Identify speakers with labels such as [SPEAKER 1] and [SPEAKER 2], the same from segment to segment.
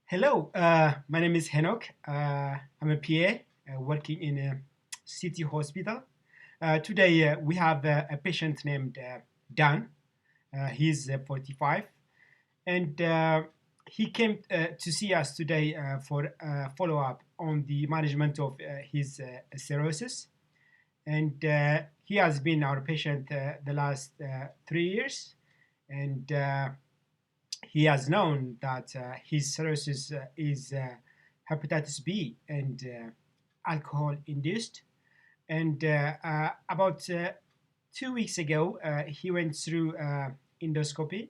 [SPEAKER 1] Hello, my name is Henok. I'm a PA working in a city hospital. Today we have a patient named Dan. He's 45 and he came to see us today for follow up on the management of his cirrhosis. And he has been our patient the last 3 years. And he has known that his cirrhosis is hepatitis B and alcohol induced. And about 2 weeks ago, he went through endoscopy,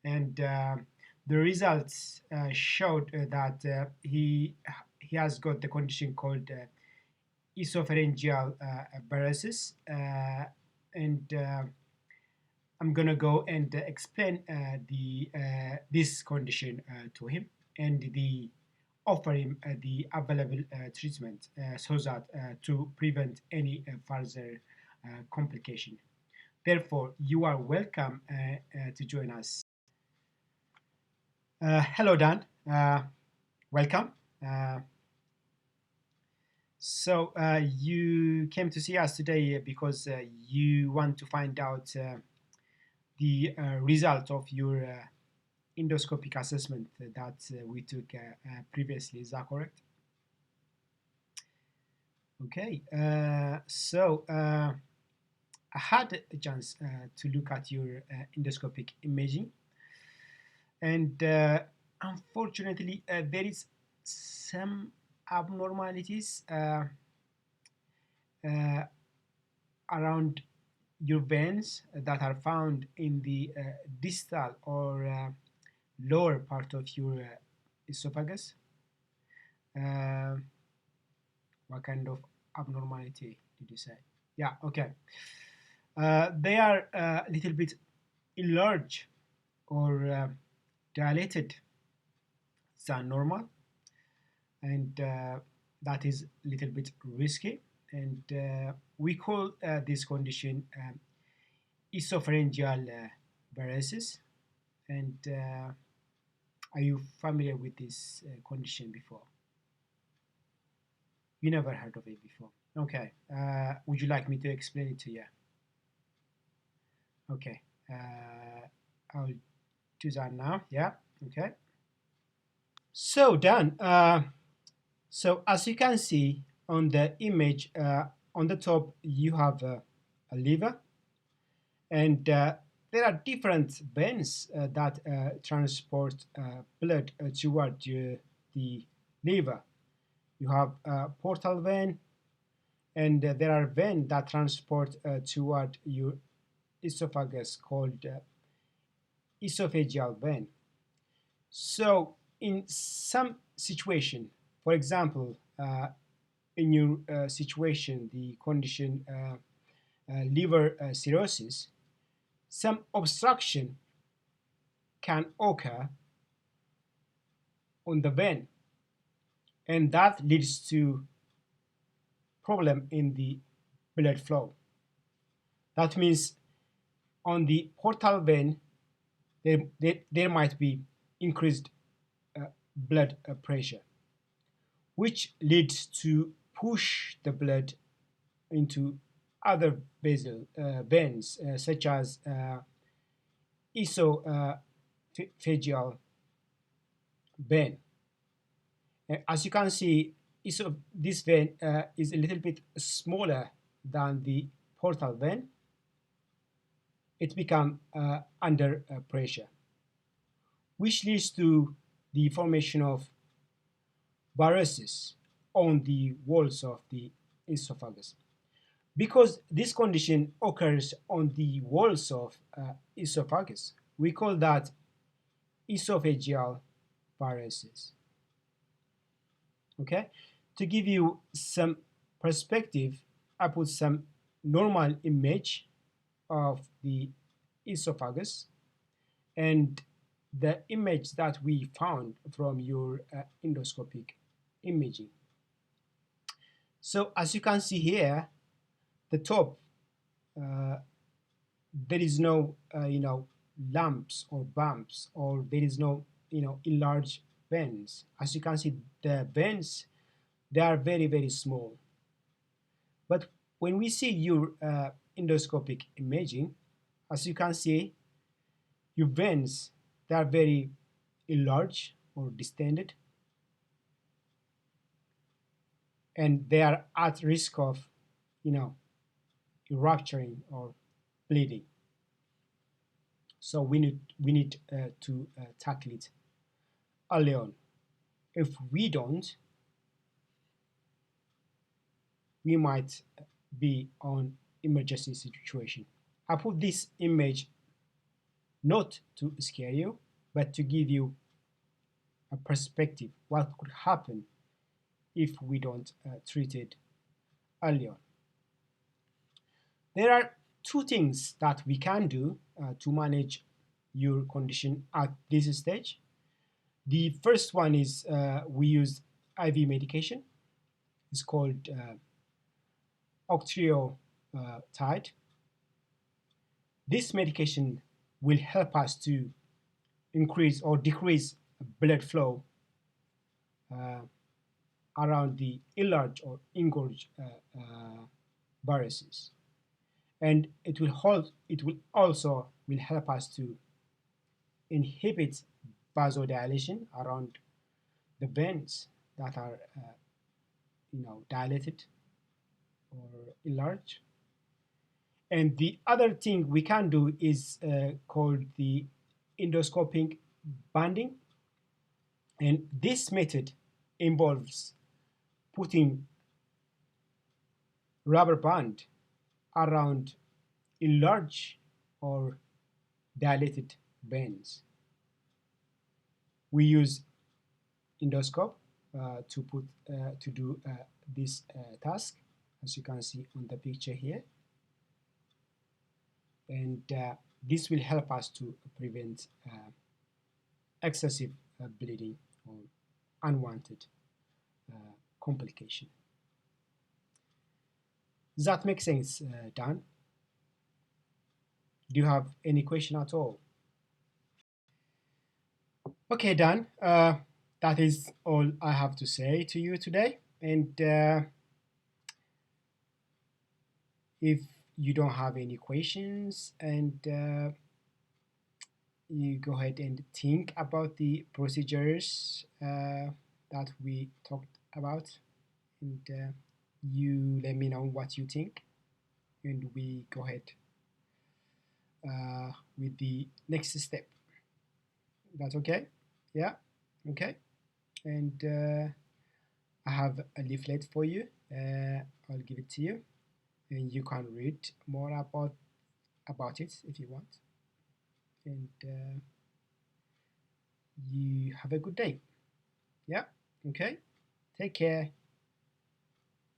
[SPEAKER 1] and the results showed that he has got the condition called esophageal varices, and I'm gonna go and explain the this condition to him and the offer him the available treatment so that to prevent any further complication. Therefore, you are welcome to join us. Hello, Dan. Welcome. Uh, you came to see us today because you want to find out the result of your endoscopic assessment that we took previously. Is that correct? Okay. I had a chance to look at your endoscopic imaging, and unfortunately, there is some abnormalities uh, around your veins that are found in the distal or lower part of your esophagus. Uh, what kind of abnormality did you say? Yeah, okay. They are a little bit enlarged or dilated than normal, and that is a little bit risky. And we call this condition esophageal varices. And are you familiar with this condition before? You never heard of it before. Okay. Would you like me to explain it to you? Okay. I'll do that now. Yeah. Okay. So done. So as you can see on the image, on the top you have a liver, and there are different veins that transport blood toward the liver. You have a portal vein, and there are veins that transport toward your esophagus called esophageal vein. So in some situation, for example, in your situation, the condition liver cirrhosis, some obstruction can occur on the vein, and that leads to problem in the blood flow. That means on the portal vein, there might be increased blood pressure, which leads to push the blood into other basal veins, such as esophageal vein. As you can see, this vein is a little bit smaller than the portal vein. It becomes under pressure, which leads to the formation of varices on the walls of the esophagus. Because this condition occurs on the walls of esophagus, we call that esophageal varices. Okay, to give you some perspective, I put some normal image of the esophagus and the image that we found from your endoscopic imaging. So as you can see here, the top, uh, there is no lumps or bumps, or there is no enlarged veins. As you can see, the veins, they are very, very small. But when we see your endoscopic imaging, as you can see, your veins, they are very enlarged or distended, and they are at risk of, you know, rupturing or bleeding. So we need to tackle it early on. If we don't, we might be on emergency situation. I put this image not to scare you, but to give you a perspective what could happen if we don't treat it early on. There are two things that we can do to manage your condition at this stage. The first one is we use IV medication. It's called octreotide. This medication will help us to increase or decrease blood flow uh, around the enlarged or engorged varices, and it will also will help us to inhibit vasodilation around the veins that are dilated or enlarged. And the other thing we can do is called the endoscopic banding, and this method involves putting rubber band around enlarged or dilated veins. We use endoscope to do this task, as you can see on the picture here, and this will help us to prevent excessive bleeding or unwanted complication. Does that make sense, Dan? Do you have any question at all? Okay, Dan. That is all I have to say to you today. And if you don't have any questions, and you go ahead and think about the procedures that we talked about, and you let me know what you think, and we go ahead with the next step. That's okay? Yeah? Okay. And I have a leaflet for you. I'll give it to you, and you can read more about it if you want. And you have a good day. Yeah? Okay. Take care.